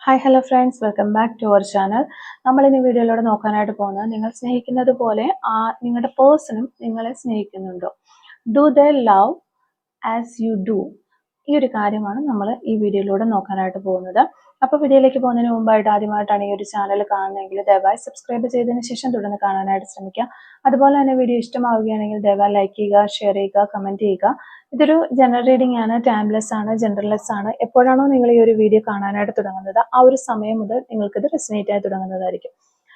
Hi hello friends, welcome back to our channel. നമ്മൾ ഇനി വീഡിയോയിലൂടെ നോക്കാനായിട്ട് പോകുന്നത് നിങ്ങൾ സ്നേഹിക്കുന്നത് പോലെ നിങ്ങളുടെ പേഴ്സണും നിങ്ങളെ സ്നേഹിക്കുന്നുണ്ടോ? Do they love as you do? ഈ ഒരു കാര്യമാണ് നമ്മൾ ഈ വീഡിയോയിലൂടെ നോക്കാനായിട്ട് പോകുന്നത്. അപ്പോൾ വീഡിയോയിലേക്ക് പോകുന്നതിന് മുമ്പായിട്ട് ആദ്യമായിട്ടാണ് ഈ ഒരു ചാനൽ കാണുന്നതെങ്കിൽ ദയവായി സബ്സ്ക്രൈബ് ചെയ്തതിന് ശേഷം തുടർന്ന് കാണാനായിട്ട് ശ്രമിക്കുക. അതുപോലെ തന്നെ വീഡിയോ ഇഷ്ടമാവുകയാണെങ്കിൽ ദയവായി ലൈക്ക് ചെയ്യുക, ഷെയർ ചെയ്യുക, കമൻറ്റ് ചെയ്യുക. ഇതൊരു ജനറൽ റീഡിംഗ് ആണ്, ടൈംലെസ് ആണ്, ജനറൽലെസ് ആണ്. എപ്പോഴാണോ നിങ്ങൾ ഈ ഒരു വീഡിയോ കാണാനായിട്ട് തുടങ്ങുന്നത് ആ ഒരു സമയം മുതൽ നിങ്ങൾക്കിത് റെസനേറ്റ് ആയി തുടങ്ങുന്നതായിരിക്കും.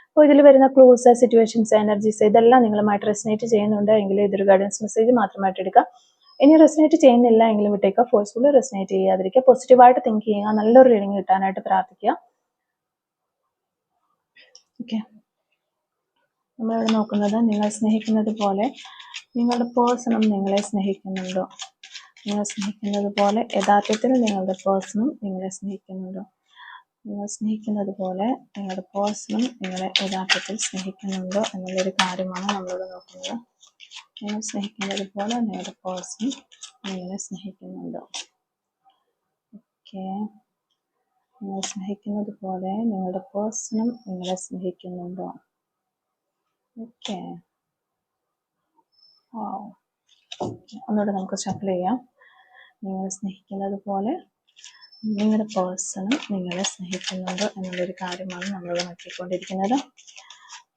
അപ്പോൾ ഇതിൽ വരുന്ന ക്ലൂസ്, സിറ്റുവേഷൻസ്, എനർജീസ് ഇതെല്ലാം നിങ്ങളുമായിട്ട് റെസനേറ്റ് ചെയ്യുന്നുണ്ട് എങ്കിൽ ഇതൊരു ഗൈഡൻസ് മെസ്സേജ് മാത്രമായിട്ട് എടുക്കുക. ഇനി റെസനേറ്റ് ചെയ്യുന്നില്ല എങ്കിലും വിട്ടേക്കുക. ഫോഴ്സ്ഫുള്ളി റെസനേറ്റ് ചെയ്യാതിരിക്കുക. പോസിറ്റീവായിട്ട് തിങ്ക് ചെയ്യുക. നല്ലൊരു റീഡിംഗ് കിട്ടാനായിട്ട് പ്രാർത്ഥിക്കുക. ഓക്കെ, നമ്മളിവിടെ നോക്കുന്നത് നിങ്ങൾ സ്നേഹിക്കുന്നത് പോലെ നിങ്ങളുടെ പേഴ്സണും നിങ്ങളെ സ്നേഹിക്കുന്നുണ്ടോ? നിങ്ങൾ സ്നേഹിക്കുന്നത് പോലെ യഥാർത്ഥത്തിൽ നിങ്ങളുടെ പേഴ്സണും നിങ്ങളെ സ്നേഹിക്കുന്നുണ്ടോ? നിങ്ങൾ സ്നേഹിക്കുന്നത് പോലെ നിങ്ങളുടെ പേഴ്സണും നിങ്ങളെ യഥാർത്ഥത്തിൽ സ്നേഹിക്കുന്നുണ്ടോ എന്നുള്ളൊരു കാര്യമാണ് നമ്മളിവിടെ നോക്കുന്നത്. നിങ്ങൾ സ്നേഹിക്കുന്നത് പോലെ നിങ്ങളുടെ പേഴ്സൺ നിങ്ങളെ സ്നേഹിക്കുന്നുണ്ടോ? ഓക്കെ, നിങ്ങൾ സ്നേഹിക്കുന്നത് പോലെ നിങ്ങളുടെ പേഴ്സണും നിങ്ങളെ സ്നേഹിക്കുന്നുണ്ടോ? ഓക്കെ, ഒന്നുകൂടെ നമുക്ക് ഷഫിൾ ചെയ്യാം. നിങ്ങൾ സ്നേഹിക്കുന്നത് പോലെ നിങ്ങളുടെ പേഴ്സണും നിങ്ങളെ സ്നേഹിക്കുന്നുണ്ടോ എന്നുള്ളൊരു കാര്യമാണ് നമ്മളിവിടെ നോക്കിക്കൊണ്ടിരിക്കുന്നത്.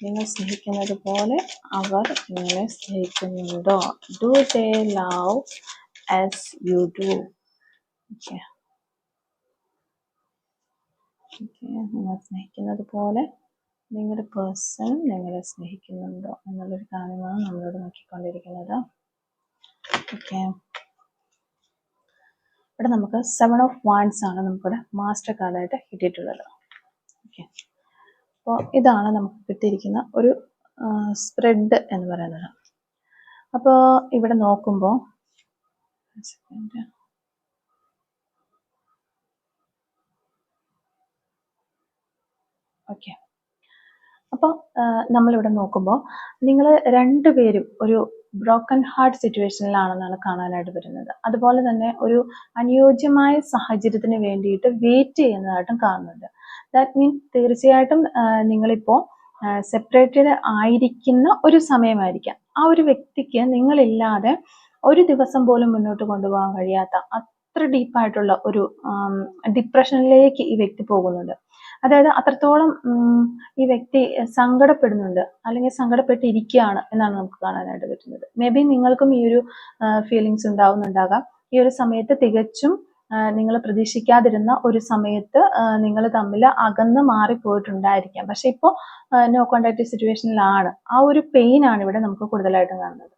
നിങ്ങൾ സ്നേഹിക്കുന്നത് പോലെ അവർ നിങ്ങളെ സ്നേഹിക്കുന്നുണ്ടോ? Do they love as you do? Okay, നിങ്ങൾ സ്നേഹിക്കുന്നത് പോലെ നിങ്ങളുടെ പേഴ്സൺ നിങ്ങളെ സ്നേഹിക്കുന്നുണ്ടോ എന്നുള്ളൊരു കാര്യമാണ് നമ്മളിവിടെ നോക്കിക്കൊണ്ടിരിക്കുന്നത്. ഓക്കെ, ഇവിടെ നമുക്ക് 7 ഓഫ് വാൻഡ്സ് ആണ് നമുക്കിവിടെ മാസ്റ്റർ കാർഡായിട്ട് കിട്ടിയിട്ടുള്ളത്. ഓക്കെ, അപ്പോൾ ഇതാണ് നമുക്ക് കിട്ടിയിരിക്കുന്ന ഒരു സ്പ്രെഡ് എന്ന് പറയുന്നത്. അപ്പോൾ ഇവിടെ നോക്കുമ്പോൾ ഓക്കെ, അപ്പോൾ നമ്മളിവിടെ നോക്കുമ്പോൾ നിങ്ങൾ രണ്ടുപേരും ഒരു ബ്രോക്കൺ ഹാർട്ട് സിറ്റുവേഷനിലാണെന്നാണ് കാണാനായിട്ട് വരുന്നത്. അതുപോലെ തന്നെ ഒരു അനുയോജ്യമായ സാഹചര്യത്തിന് വേണ്ടിയിട്ട് വെയിറ്റ് ചെയ്യുന്നതായിട്ടും കാണുന്നുണ്ട്. ദാറ്റ് മീൻസ് തീർച്ചയായിട്ടും നിങ്ങളിപ്പോൾ സെപ്പറേറ്റഡ് ആയിരിക്കുന്ന ഒരു സമയമായിരിക്കാം. ആ ഒരു വ്യക്തിക്ക് നിങ്ങളില്ലാതെ ഒരു ദിവസം പോലും മുന്നോട്ട് കൊണ്ടുപോകാൻ കഴിയാത്ത അത്ര ഡീപ്പായിട്ടുള്ള ഒരു ഡിപ്രഷനിലേക്ക് ഈ വ്യക്തി പോകുന്നുണ്ട്. അതായത് അത്രത്തോളം ഈ വ്യക്തി സങ്കടപ്പെടുന്നുണ്ട് അല്ലെങ്കിൽ സങ്കടപ്പെട്ടിരിക്കുകയാണ് എന്നാണ് നമുക്ക് കാണാനായിട്ട് പറ്റുന്നത്. മേ ബി നിങ്ങൾക്കും ഈ ഒരു ഫീലിങ്സ് ഉണ്ടാവുന്നുണ്ടാകാം. ഈ ഒരു സമയത്ത് തികച്ചും നിങ്ങൾ പ്രതീക്ഷിക്കാതിരുന്ന ഒരു സമയത്ത് നിങ്ങൾ തമ്മിൽ അകന്ന് മാറിപ്പോയിട്ടുണ്ടായിരിക്കാം. പക്ഷെ ഇപ്പോൾ നോ കോണ്ടാക്ട് സിറ്റുവേഷനിലാണ്. ആ ഒരു പെയിൻ ആണ് ഇവിടെ നമുക്ക് കൂടുതലായിട്ടും കാണുന്നത്.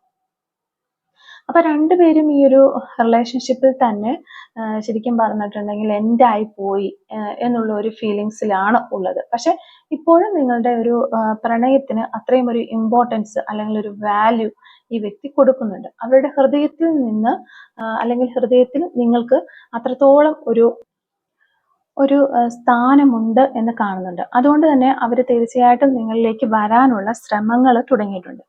അപ്പൊ രണ്ടുപേരും ഈ ഒരു റിലേഷൻഷിപ്പിൽ തന്നെ ശരിക്കും പറഞ്ഞിട്ടുണ്ടെങ്കിൽ എൻഡായി പോയി എന്നുള്ള ഒരു ഫീലിങ്സിലാണ് ഉള്ളത്. പക്ഷെ ഇപ്പോഴും നിങ്ങളുടെ ഒരു പ്രണയത്തിന് അത്രയും ഒരു ഇമ്പോർട്ടൻസ് അല്ലെങ്കിൽ ഒരു വാല്യൂ ഈ വ്യക്തി കൊടുക്കുന്നുണ്ട്. അവരുടെ ഹൃദയത്തിൽ നിന്ന് അല്ലെങ്കിൽ ഹൃദയത്തിൽ നിങ്ങൾക്ക് അത്രത്തോളം ഒരു സ്ഥാനമുണ്ട് എന്ന് കാണുന്നുണ്ട്. അതുകൊണ്ട് തന്നെ അവർ തീർച്ചയായിട്ടും നിങ്ങളിലേക്ക് വരാനുള്ള ശ്രമങ്ങൾ തുടങ്ങിയിട്ടുണ്ട്.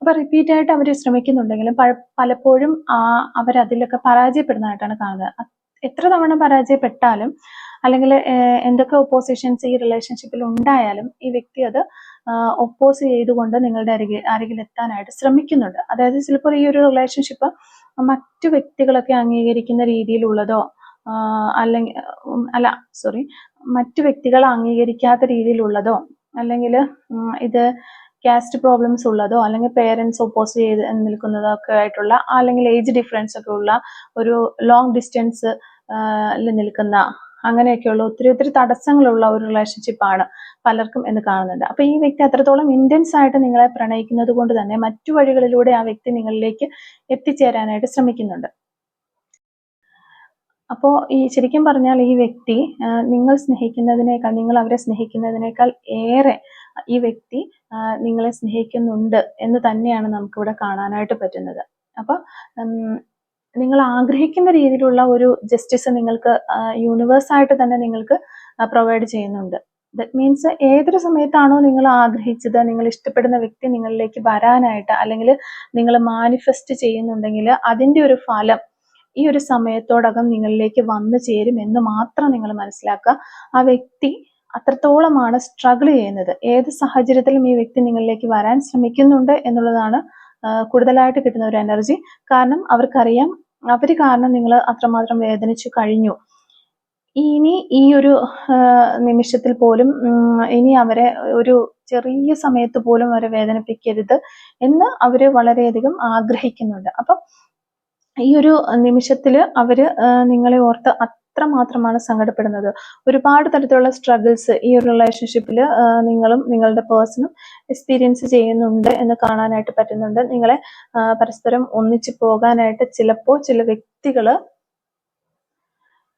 അപ്പൊ റിപ്പീറ്റ് ആയിട്ട് അവർ ശ്രമിക്കുന്നുണ്ടെങ്കിലും പലപ്പോഴും അവരതിലൊക്കെ പരാജയപ്പെടുന്നതായിട്ടാണ് കാണുന്നത്. എത്ര തവണ പരാജയപ്പെട്ടാലും അല്ലെങ്കിൽ എന്തൊക്കെ ഒപ്പോസിഷൻസ് ഈ റിലേഷൻഷിപ്പിൽ ഉണ്ടായാലും ഈ വ്യക്തി അത് ഒപ്പോസ് ചെയ്തുകൊണ്ട് നിങ്ങളുടെ അരികിൽ എത്താനായിട്ട് ശ്രമിക്കുന്നുണ്ട്. അതായത് ചിലപ്പോൾ ഈ ഒരു റിലേഷൻഷിപ്പ് മറ്റു വ്യക്തികളൊക്കെ അംഗീകരിക്കുന്ന രീതിയിലുള്ളതോ മറ്റു വ്യക്തികൾ അംഗീകരിക്കാത്ത രീതിയിലുള്ളതോ അല്ലെങ്കിൽ ഇത് കാസ്റ്റ് പ്രോബ്ലംസ് ഉള്ളതോ അല്ലെങ്കിൽ പേരൻസ് ഒപ്പോസ് ചെയ്ത് നിൽക്കുന്നതോ ഒക്കെ ആയിട്ടുള്ള അല്ലെങ്കിൽ ഏജ് ഡിഫറൻസ് ഒക്കെ ഉള്ള ഒരു ലോങ് ഡിസ്റ്റൻസ് നിൽക്കുന്ന അങ്ങനെയൊക്കെയുള്ള ഒത്തിരി തടസ്സങ്ങളുള്ള ഒരു റിലേഷൻഷിപ്പാണ് പലർക്കും എന്ന് കാണുന്നുണ്ട്. അപ്പൊ ഈ വ്യക്തി അത്രത്തോളം ഇന്റൻസ് ആയിട്ട് നിങ്ങളെ പ്രണയിക്കുന്നത് കൊണ്ട് തന്നെ മറ്റു വഴികളിലൂടെ ആ വ്യക്തി നിങ്ങളിലേക്ക് എത്തിച്ചേരാനായിട്ട് ശ്രമിക്കുന്നുണ്ട്. അപ്പോൾ ഈ ശരിക്കും പറഞ്ഞാൽ ഈ വ്യക്തി നിങ്ങൾ അവരെ സ്നേഹിക്കുന്നതിനേക്കാൾ ഏറെ ഈ വ്യക്തി നിങ്ങളെ സ്നേഹിക്കുന്നുണ്ട് എന്ന് തന്നെയാണ് നമുക്കിവിടെ കാണാനായിട്ട് പറ്റുന്നത്. അപ്പൊ നിങ്ങൾ ആഗ്രഹിക്കുന്ന രീതിയിലുള്ള ഒരു ജസ്റ്റിസ് നിങ്ങൾക്ക് യൂണിവേഴ്സായിട്ട് തന്നെ നിങ്ങൾക്ക് പ്രൊവൈഡ് ചെയ്യുന്നുണ്ട്. ദറ്റ് മീൻസ് ഏതൊരു സമയത്താണോ നിങ്ങൾ ആഗ്രഹിച്ചത്, നിങ്ങൾ ഇഷ്ടപ്പെടുന്ന വ്യക്തി നിങ്ങളിലേക്ക് വരാനായിട്ട് അല്ലെങ്കിൽ നിങ്ങൾ മാനിഫെസ്റ്റ് ചെയ്യുന്നുണ്ടെങ്കിൽ അതിൻ്റെ ഒരു ഫലം ഈ ഒരു സമയത്തോടകം നിങ്ങളിലേക്ക് വന്നു ചേരും എന്ന് മാത്രം നിങ്ങൾ മനസ്സിലാക്കുക. ആ വ്യക്തി അത്രത്തോളമാണ് സ്ട്രഗിൾ ചെയ്യുന്നത്. ഏത് സാഹചര്യത്തിലും ഈ വ്യക്തി നിങ്ങളിലേക്ക് വരാൻ ശ്രമിക്കുന്നുണ്ട് എന്നുള്ളതാണ് കൂടുതലായിട്ട് കിട്ടുന്ന ഒരു എനർജി. കാരണം അവർക്കറിയാം അവര് കാരണം നിങ്ങൾ അത്രമാത്രം വേദനിച്ചു കഴിഞ്ഞു. ഇനി ഈ ഒരു നിമിഷത്തിൽ പോലും ഇനി അവരെ ഒരു ചെറിയ സമയത്ത് പോലും അവരെ വേദനിപ്പിക്കരുത് എന്ന് അവര് വളരെയധികം ആഗ്രഹിക്കുന്നുണ്ട്. അപ്പം ഈ ഒരു നിമിഷത്തില് അവര് നിങ്ങളെ ഓർത്ത് അത്രമാത്രമാണ് സങ്കടപ്പെടുന്നത്. ഒരുപാട് തരത്തിലുള്ള സ്ട്രഗിൾസ് ഈ ഒരു റിലേഷൻഷിപ്പിൽ നിങ്ങളും നിങ്ങളുടെ പേഴ്സണും എക്സ്പീരിയൻസ് ചെയ്യുന്നുണ്ട് എന്ന് കാണാനായിട്ട് പറ്റുന്നുണ്ട്. നിങ്ങളെ പരസ്പരം ഒന്നിച്ചു പോകാനായിട്ട് ചിലപ്പോൾ ചില വ്യക്തികള്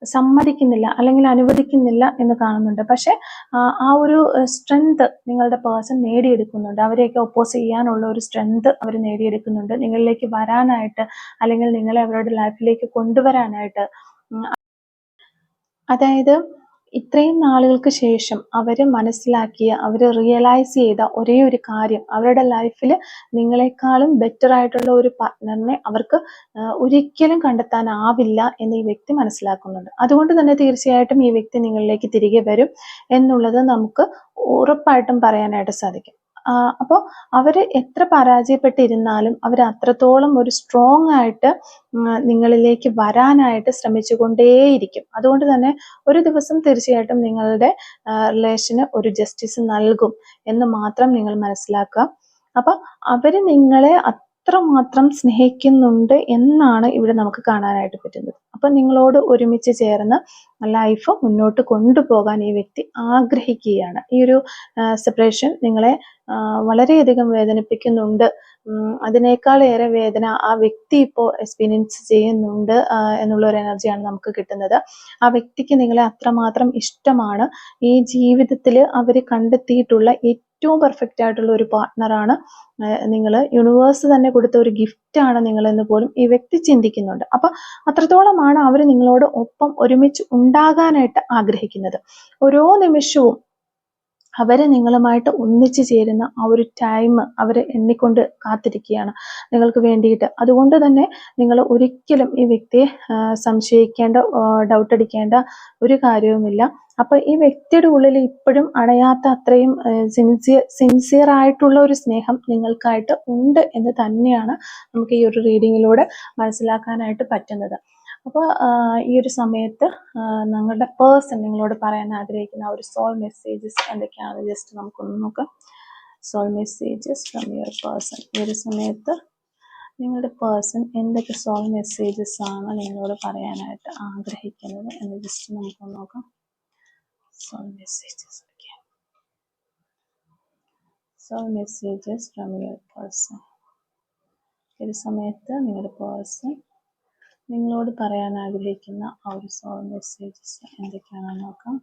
സമ്മതിക്കുന്നില്ല അല്ലെങ്കിൽ അനുവദിക്കുന്നില്ല എന്ന് കാണുന്നുണ്ട്. പക്ഷെ ആ ഒരു സ്ട്രെങ്ത് നിങ്ങളുടെ പേഴ്സൺ നേടിയെടുക്കുന്നുണ്ട്. അവരെയൊക്കെ ഒപ്പോസ് ചെയ്യാനുള്ള ഒരു സ്ട്രെങ്ത് അവർ നേടിയെടുക്കുന്നുണ്ട് നിങ്ങളിലേക്ക് വരാനായിട്ട്, അല്ലെങ്കിൽ നിങ്ങളെ അവരുടെ ലൈഫിലേക്ക് കൊണ്ടുവരാനായിട്ട്. അതായത് ഇത്രയും നാളുകൾക്ക് ശേഷം അവര് മനസ്സിലാക്കിയ, അവര് റിയലൈസ് ചെയ്ത ഒരേ ഒരു കാര്യം, അവരുടെ ലൈഫിൽ നിങ്ങളെക്കാളും ബെറ്റർ ആയിട്ടുള്ള ഒരു പാർട്ട്ണറിനെ അവർക്ക് ഒരിക്കലും കണ്ടെത്താനാവില്ല എന്ന് ഈ വ്യക്തി മനസ്സിലാക്കുന്നുണ്ട്. അതുകൊണ്ട് തന്നെ തീർച്ചയായിട്ടും ഈ വ്യക്തി നിങ്ങളിലേക്ക് തിരികെ വരും എന്നുള്ളത് നമുക്ക് ഉറപ്പായിട്ടും പറയാനായിട്ട് സാധിക്കും. അപ്പോൾ അവര് എത്ര പരാജയപ്പെട്ടിരുന്നാലും അവർ അത്രത്തോളം ഒരു സ്ട്രോങ് ആയിട്ട് നിങ്ങളിലേക്ക് വരാനായിട്ട് ശ്രമിച്ചുകൊണ്ടേയിരിക്കും. അതുകൊണ്ട് തന്നെ ഒരു ദിവസം തീർച്ചയായിട്ടും നിങ്ങളുടെ റിലേഷന് ഒരു ജസ്റ്റിസ് നൽകും എന്ന് മാത്രം നിങ്ങൾ മനസ്സിലാക്കുക. അപ്പൊ അവര് നിങ്ങളെ അത്രമാത്രം സ്നേഹിക്കുന്നുണ്ട് എന്നാണ് ഇവിടെ നമുക്ക് കാണാനായിട്ട് പറ്റുന്നത്. അപ്പൊ നിങ്ങളോട് ഒരുമിച്ച് ചേർന്ന് ലൈഫ് മുന്നോട്ട് കൊണ്ടുപോകാൻ ഈ വ്യക്തി ആഗ്രഹിക്കുകയാണ്. ഈ ഒരു സെപ്പറേഷൻ നിങ്ങളെ വളരെയധികം വേദനിപ്പിക്കുന്നുണ്ട്. അതിനേക്കാൾ ഏറെ വേദന ആ വ്യക്തി ഇപ്പോൾ എക്സ്പീരിയൻസ് ചെയ്യുന്നുണ്ട് എന്നുള്ള ഒരു എനർജിയാണ് നമുക്ക് കിട്ടുന്നത്. ആ വ്യക്തിക്ക് നിങ്ങളെ അത്രമാത്രം ഇഷ്ടമാണ്. ഈ ജീവിതത്തിൽ അവർ കണ്ടെത്തിയിട്ടുള്ള ഏറ്റവും പെർഫെക്റ്റ് ആയിട്ടുള്ള ഒരു പാർട്ട്ണറാണ് നിങ്ങൾ. യൂണിവേഴ്സ് തന്നെ കൊടുത്ത ഒരു ഗിഫ്റ്റ് ആണ് നിങ്ങൾ എന്ന് പോലും ഈ വ്യക്തി ചിന്തിക്കുന്നുണ്ട്. അപ്പൊ അത്രത്തോളമാണ് അവർ നിങ്ങളോട് ഒപ്പം ഒരുമിച്ച് ഉണ്ടാകാനായിട്ട് ആഗ്രഹിക്കുന്നത്. ഓരോ നിമിഷവും അവരെ നിങ്ങളുമായിട്ട് ഒന്നിച്ചു ചേരുന്ന ആ ഒരു ടൈം അവർ എണ്ണിക്കൊണ്ട് കാത്തിരിക്കുകയാണ് നിങ്ങൾക്ക് വേണ്ടിയിട്ട്. അതുകൊണ്ട് തന്നെ നിങ്ങൾ ഒരിക്കലും ഈ വ്യക്തിയെ സംശയിക്കേണ്ട, ഡൗട്ട് അടിക്കേണ്ട ഒരു കാര്യവുമില്ല. അപ്പൊ ഈ വ്യക്തിയുടെ ഉള്ളിൽ ഇപ്പോഴും അണയാത്ത അത്രയും സിൻസിയർ ആയിട്ടുള്ള ഒരു സ്നേഹം നിങ്ങൾക്കായിട്ട് ഉണ്ട് എന്ന് തന്നെയാണ് നമുക്ക് ഈ ഒരു റീഡിങ്ങിലൂടെ മനസ്സിലാക്കാനായിട്ട് പറ്റുന്നത്. അപ്പോൾ ഈ ഒരു സമയത്ത് നിങ്ങളുടെ പേഴ്സൺ നിങ്ങളോട് പറയാൻ ആഗ്രഹിക്കുന്ന ഒരു സോൾ മെസ്സേജസ് എന്തൊക്കെയാണ് ജസ്റ്റ് നമുക്കൊന്ന് നോക്കാം. Soul messages from your person. ഈ ഒരു സമയത്ത് നിങ്ങളുടെ പേഴ്സൺ എന്തൊക്കെ സോൾ മെസ്സേജസ് ആണ് നിങ്ങളോട് പറയാനായിട്ട് ആഗ്രഹിക്കുന്നത് എന്ന് ജസ്റ്റ് നമുക്കൊന്ന് നോക്കാം. Soul messages. Soul messages from your person. ഈ ഒരു സമയത്ത് നിങ്ങളുടെ പേഴ്സൺ നിങ്ങളോട് പറയാൻ ആഗ്രഹിക്കുന്ന ആ ഒരു സോൾ മെസ്സേജസ് എന്തൊക്കെയാണെന്ന് നോക്കാം.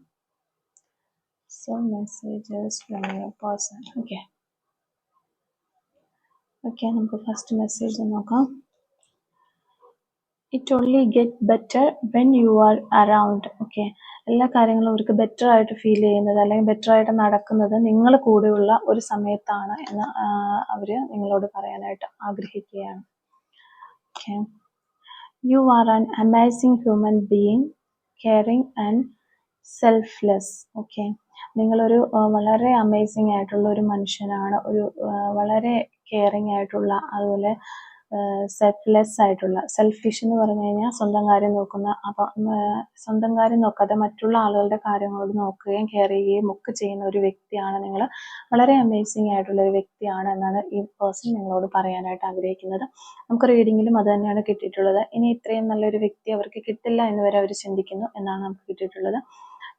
Soul messages from your person. Okay നമുക്ക് ഫസ്റ്റ് മെസ്സേജ് നോക്കാം. It only get better when you are around. Okay, എല്ലാ കാര്യങ്ങളും അവർക്ക് ബെറ്റർ ആയിട്ട് ഫീൽ ചെയ്യുന്നത് അല്ലെങ്കിൽ ബെറ്റർ ആയിട്ട് നടക്കുന്നത് നിങ്ങൾ കൂടെയുള്ള ഒരു സമയത്താണ് എന്ന് അവർ നിങ്ങളോട് പറയാനായിട്ട് ആഗ്രഹിക്കുകയാണ്. Okay, you are an amazing human being, caring and selfless. Okay, നിങ്ങളൊരു വളരെ അമേസിങ് ആയിട്ടുള്ള ഒരു മനുഷ്യനാണ്. ഒരു വളരെ കെയറിങ് ആയിട്ടുള്ള, അതുപോലെ സെൽഫ്ലെസ് ആയിട്ടുള്ള. സെൽഫിഷ് എന്ന് പറഞ്ഞു കഴിഞ്ഞാൽ സ്വന്തം കാര്യം നോക്കുന്ന, അപ്പം സ്വന്തം കാര്യം നോക്കാതെ മറ്റുള്ള ആളുകളുടെ കാര്യങ്ങളോട് നോക്കുകയും കെയർ ചെയ്യുകയും ഒക്കെ ചെയ്യുന്ന ഒരു വ്യക്തിയാണ് നിങ്ങൾ. വളരെ അമേസിങ് ആയിട്ടുള്ള ഒരു വ്യക്തിയാണ് എന്നാണ് ഈ പേഴ്സൺ നിങ്ങളോട് പറയാനായിട്ട് ആഗ്രഹിക്കുന്നത്. നമുക്ക് റീഡിങ്ങിലും അത് തന്നെയാണ് കിട്ടിയിട്ടുള്ളത്. ഇനി ഇത്രയും നല്ലൊരു വ്യക്തി അവർക്ക് കിട്ടില്ല എന്ന് വരെ അവർ ചിന്തിക്കുന്നു എന്നാണ് നമുക്ക് കിട്ടിയിട്ടുള്ളത്.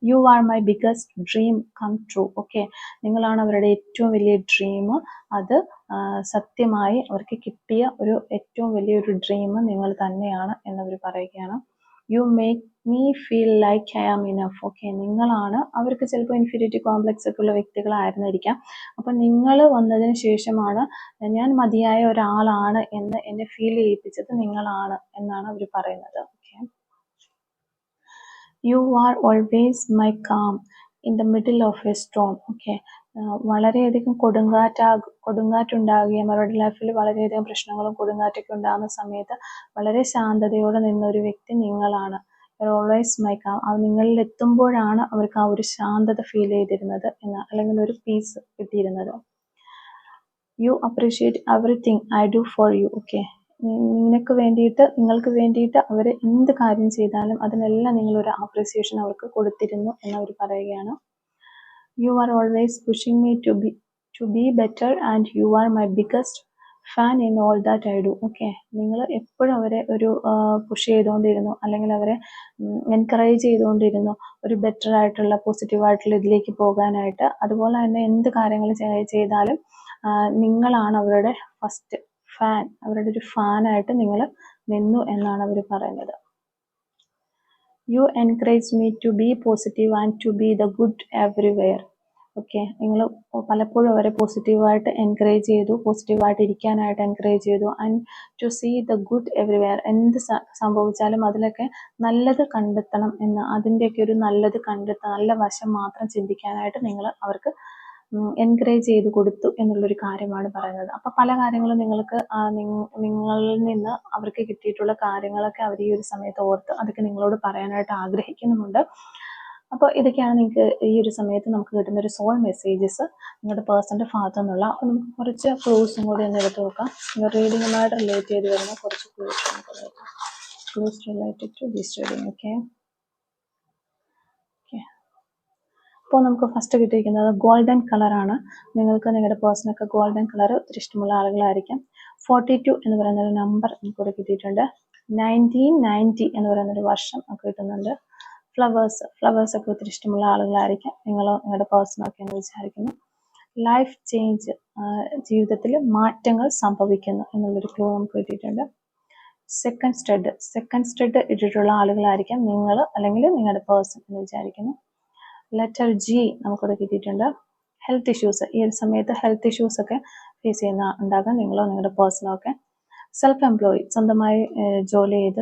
You are my biggest dream come true. Okay, നിങ്ങളാണ് അവരുടെ ഏറ്റവും വലിയ ഡ്രീം. അത് സത്യമായി അവർക്ക് കിട്ടിയ ഒരു ഏറ്റവും വലിയൊരു ഡ്രീം നിങ്ങൾ തന്നെയാണ് എന്നവർ പറയുകയാണ്. You make me feel like I am enough. Okay, നിങ്ങളാണ് അവർക്ക് ചിലപ്പോൾ ഇൻഫീരിയോറിറ്റി കോംപ്ലക്സ് ഒക്കെ ഉള്ള വ്യക്തികളായിരുന്നിരിക്കാം. അപ്പം നിങ്ങൾ വന്നതിന് ശേഷമാണ് ഞാൻ മതിയായ ഒരാളാണ് എന്ന് എന്നെ ഫീൽ ചെയ്യിപ്പിച്ചത് നിങ്ങളാണ് എന്നാണ് അവർ പറയുന്നത്. Okay, U are always my calm in the middle of A Storm. Okay, വളരെയധികം കൊടുങ്കാറ്റുണ്ടാകുകയും അവരുടെ ലൈഫിൽ വളരെയധികം പ്രശ്നങ്ങളും കൊടുങ്കാറ്റൊക്കെ ഉണ്ടാകുന്ന സമയത്ത് വളരെ ശാന്തതയോടെ നിന്നൊരു വ്യക്തി നിങ്ങളാണ്. Always my calm. നിങ്ങളിൽ എത്തുമ്പോഴാണ് അവർക്ക് ആ ഒരു ശാന്തത ഫീൽ ചെയ്തിരുന്നത് അല്ലെങ്കിൽ ഒരു പീസ് കിട്ടിയിരുന്നത്. You appreciate everything I do for you. Okay, നിങ്ങൾക്ക് വേണ്ടിയിട്ട് അവർ എന്ത് കാര്യം ചെയ്താലും അതിനെല്ലാം നിങ്ങളൊരു അപ്രീസിയേഷൻ അവർക്ക് കൊടുത്തിരുന്നു എന്നവർ പറയുകയാണ്. You are always pushing me to be better and you are my biggest fan in all that I do. Okay, നിങ്ങൾ എപ്പോഴും അവരെ ഒരു പുഷ് ചെയ്തുകൊണ്ടിരുന്നു, അല്ലെങ്കിൽ അവരെ എൻകറേജ് ചെയ്തുകൊണ്ടിരുന്നു ഒരു ബെറ്റർ ആയിട്ടുള്ള പോസിറ്റീവായിട്ടുള്ള ഇതിലേക്ക് പോകാനായിട്ട്. അതുപോലെ തന്നെ എന്ത് കാര്യങ്ങൾ ചെയ്താലും നിങ്ങളാണ് അവരുടെ ഫസ്റ്റ് ഫാൻ, അവരുടെ ഒരു ഫാനായിട്ട് നിങ്ങൾ നിന്നു എന്നാണ് അവർ പറയുന്നത്. You encourage me to be positive and to be the good everywhere. Okay, നിങ്ങൾ പലപ്പോഴും അവരെ പോസിറ്റീവായിട്ട് എൻകറേജ് ചെയ്തു, പോസിറ്റീവായിട്ട് ഇരിക്കാനായിട്ട് എൻകറേജ് ചെയ്തു. And to see the good everywhere, എന്ത് സംഭവിച്ചാലും അതിലൊക്കെ നല്ലത് കണ്ടെത്തണം എന്ന്, അതിൻ്റെയൊക്കെ ഒരു നല്ലത് കണ്ടെത്താൻ, നല്ല വശം മാത്രം ചിന്തിക്കാനായിട്ട് നിങ്ങൾ അവർക്ക് എൻകറേജ് ചെയ്ത് കൊടുത്തു എന്നുള്ളൊരു കാര്യമാണ് പറയുന്നത്. അപ്പോൾ പല കാര്യങ്ങളും നിങ്ങളിൽ നിന്ന് അവർക്ക് കിട്ടിയിട്ടുള്ള കാര്യങ്ങളൊക്കെ അവർ ഈ ഒരു സമയത്ത് ഓർത്ത് അതൊക്കെ നിങ്ങളോട് പറയാനായിട്ട് ആഗ്രഹിക്കുന്നുമുണ്ട്. അപ്പോൾ ഇതൊക്കെയാണ് നിങ്ങൾക്ക് ഈ ഒരു സമയത്ത് നമുക്ക് കിട്ടുന്ന ഒരു സോൾ മെസ്സേജസ് നിങ്ങളുടെ പേഴ്സൻ്റെ ഭാഗത്തു നിന്നുള്ള. അപ്പോൾ നമുക്ക് കുറച്ച് ക്ലൂസും കൂടി ഒന്ന് എടുത്ത് നോക്കാം. റീഡിങ്ങുമായിട്ട് റിലേറ്റ് ചെയ്ത് വരുന്ന കുറച്ച് ക്ലൂസ് നമുക്ക് നോക്കാം. Clues related to this reading. Okay, അപ്പോൾ നമുക്ക് ഫസ്റ്റ് കിട്ടിയിരിക്കുന്നത് ഗോൾഡൻ കളറാണ്. നിങ്ങൾക്ക് നിങ്ങളുടെ പേഴ്സണൊക്കെ ഗോൾഡൻ കളർ ഒത്തിരി ഇഷ്ടമുള്ള ആളുകളായിരിക്കാം. 42 എന്ന് പറയുന്ന ഒരു നമ്പർ നമുക്കിവിടെ കിട്ടിയിട്ടുണ്ട്. 1990 എന്ന് പറയുന്നൊരു വർഷം നമുക്ക് കിട്ടുന്നുണ്ട്. ഫ്ലവേഴ്സ് ഒക്കെ ഒത്തിരി ഇഷ്ടമുള്ള ആളുകളായിരിക്കാം നിങ്ങളോ നിങ്ങളുടെ പേഴ്സണൊക്കെ എന്ന് വിചാരിക്കുന്നു. ലൈഫ് ചേഞ്ച്, ജീവിതത്തിൽ മാറ്റങ്ങൾ സംഭവിക്കുന്നു എന്നുള്ളൊരു ക്ലൂ നമുക്ക് കിട്ടിയിട്ടുണ്ട്. സെക്കൻഡ് സ്റ്റഡ് ഇട്ടിട്ടുള്ള ആളുകളായിരിക്കാം നിങ്ങൾ അല്ലെങ്കിൽ നിങ്ങളുടെ പേഴ്സൺ എന്ന് വിചാരിക്കുന്നു. ലെറ്റർ ജി നമുക്കിവിടെ കിട്ടിയിട്ടുണ്ട്. ഹെൽത്ത് ഇഷ്യൂസ്, ഈ ഒരു സമയത്ത് ഹെൽത്ത് ഇഷ്യൂസ് ഒക്കെ ഫേസ് ഉണ്ടാകാം നിങ്ങളോ നിങ്ങളുടെ പേഴ്സണോ ഒക്കെ. സെൽഫ് എംപ്ലോയി, സ്വന്തമായി ജോലി ചെയ്ത്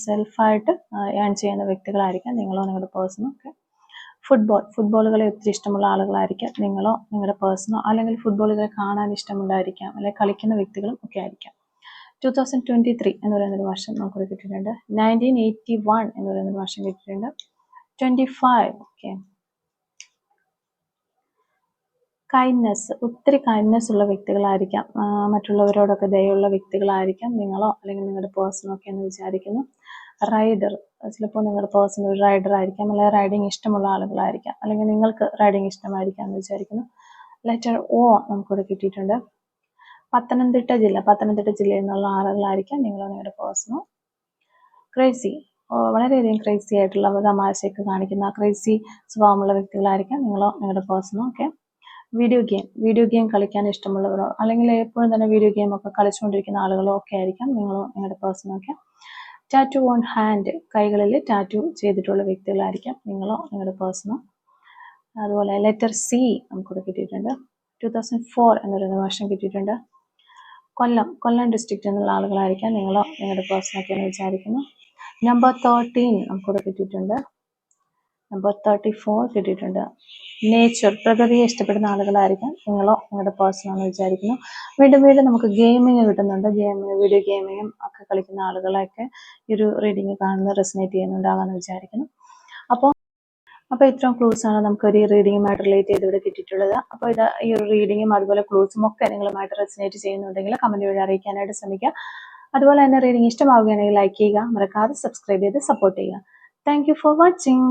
സെൽഫായിട്ട് ഏൺ ചെയ്യുന്ന വ്യക്തികളായിരിക്കാം നിങ്ങളോ നിങ്ങളുടെ പേഴ്സണോ ഒക്കെ. ഫുട്ബോളുകളെ ഒത്തിരി ഇഷ്ടമുള്ള ആളുകളായിരിക്കാം നിങ്ങളോ നിങ്ങളുടെ പേഴ്സണോ, അല്ലെങ്കിൽ ഫുട്ബോളുകളെ കാണാൻ ഇഷ്ടമുണ്ടായിരിക്കാം, അല്ലെങ്കിൽ കളിക്കുന്ന വ്യക്തികളും ഒക്കെ ആയിരിക്കാം. 2023 എന്ന് പറയുന്നൊരു വർഷം നമുക്കിവിടെ കിട്ടിയിട്ടുണ്ട്. 1981 എന്ന് പറയുന്നൊരു വർഷം കിട്ടിയിട്ടുണ്ട്. 25. ഓക്കെ, കൈൻഡ്നെസ്, ഒത്തിരി കൈൻഡ്നെസ് ഉള്ള വ്യക്തികളായിരിക്കാം, മറ്റുള്ളവരോടൊക്കെ ദയുള്ള വ്യക്തികളായിരിക്കാം നിങ്ങളോ അല്ലെങ്കിൽ നിങ്ങളുടെ പേഴ്സണോ ഒക്കെ എന്ന് വിചാരിക്കുന്നു. റൈഡർ, ചിലപ്പോൾ നിങ്ങളുടെ പേഴ്സൺ ഒരു റൈഡർ ആയിരിക്കാം, അല്ലെങ്കിൽ റൈഡിങ് ഇഷ്ടമുള്ള ആളുകളായിരിക്കാം, അല്ലെങ്കിൽ നിങ്ങൾക്ക് റൈഡിങ് ഇഷ്ടമായിരിക്കാം എന്ന് വിചാരിക്കുന്നു. ലെറ്റർ ഒ നമുക്കിവിടെ കിട്ടിയിട്ടുണ്ട്. പത്തനംതിട്ട ജില്ലയിൽ നിന്നുള്ള ആളുകളായിരിക്കാം നിങ്ങളോ നിങ്ങളുടെ പേഴ്സണോ. ക്രേസി, വളരെയധികം ക്രേസി ആയിട്ടുള്ള തമാശയൊക്കെ കാണിക്കുന്ന ക്രേസി സ്വഭാവമുള്ള വ്യക്തികളായിരിക്കാം നിങ്ങളോ നിങ്ങളുടെ പേഴ്സണോ ഒക്കെ. വീഡിയോ ഗെയിം കളിക്കാൻ ഇഷ്ടമുള്ളവരോ, അല്ലെങ്കിൽ എപ്പോഴും തന്നെ വീഡിയോ ഗെയിം ഒക്കെ കളിച്ചുകൊണ്ടിരിക്കുന്ന ആളുകളോ ഒക്കെ ആയിരിക്കാം നിങ്ങളോ നിങ്ങളുടെ പേഴ്സണോ ഒക്കെ. ടാറ്റു ഓൺ ഹാൻഡ്, കൈകളിൽ ടാറ്റു ചെയ്തിട്ടുള്ള വ്യക്തികളായിരിക്കാം നിങ്ങളോ നിങ്ങളുടെ പേഴ്സണോ. അതുപോലെ ലെറ്റർ സി നമുക്കിവിടെ കിട്ടിയിട്ടുണ്ട്. 2004 എന്നൊരു വർഷം കിട്ടിയിട്ടുണ്ട്. കൊല്ലം ഡിസ്ട്രിക്റ്റ് എന്നുള്ള ആളുകളായിരിക്കാം നിങ്ങളോ നിങ്ങളുടെ പേഴ്സണൊക്കെ എന്ന് വിചാരിക്കുന്നു. നമ്പർ 13 നമുക്കിവിടെ കിട്ടിയിട്ടുണ്ട്. നമ്പർ 34 കിട്ടിയിട്ടുണ്ട്. നേച്ചർ, പ്രകൃതിയെ ഇഷ്ടപ്പെടുന്ന ആളുകളായിരിക്കാം നിങ്ങളോ നിങ്ങളുടെ പേഴ്സണോ എന്ന് വിചാരിക്കുന്നു. വീണ്ടും നമുക്ക് ഗെയിമിങ് കിട്ടുന്നുണ്ട്. വീഡിയോ ഗെയിമിങ്ങും ഒക്കെ കളിക്കുന്ന ആളുകളെയൊക്കെ ഈ ഒരു റീഡിങ് കാണുന്നത് റെസനേറ്റ് ചെയ്യുന്നുണ്ടാകാമെന്ന് വിചാരിക്കുന്നു. അപ്പോൾ ഇത്രയും ക്ലൂസ് ആണ് നമുക്ക് ഒരു റീഡിങ്ങുമായിട്ട് റിലേറ്റ് ചെയ്ത് ഇവിടെ കിട്ടിയിട്ടുള്ളത്. അപ്പോൾ ഈ ഒരു റീഡിങ്ങും അതുപോലെ ക്ലൂസും ഒക്കെ നിങ്ങളുമായിട്ട് റെസനേറ്റ് ചെയ്യുന്നുണ്ടെങ്കിൽ കമന്റ് വഴി അറിയിക്കാനായിട്ട് ശ്രമിക്കുക. അതുപോലെ തന്നെ റീഡിങ് ഇഷ്ടമാവുകയാണെങ്കിൽ ലൈക്ക് ചെയ്യുക, മറക്കാതെ സബ്സ്ക്രൈബ് ചെയ്ത് സപ്പോർട്ട് ചെയ്യുക. Thank you for watching.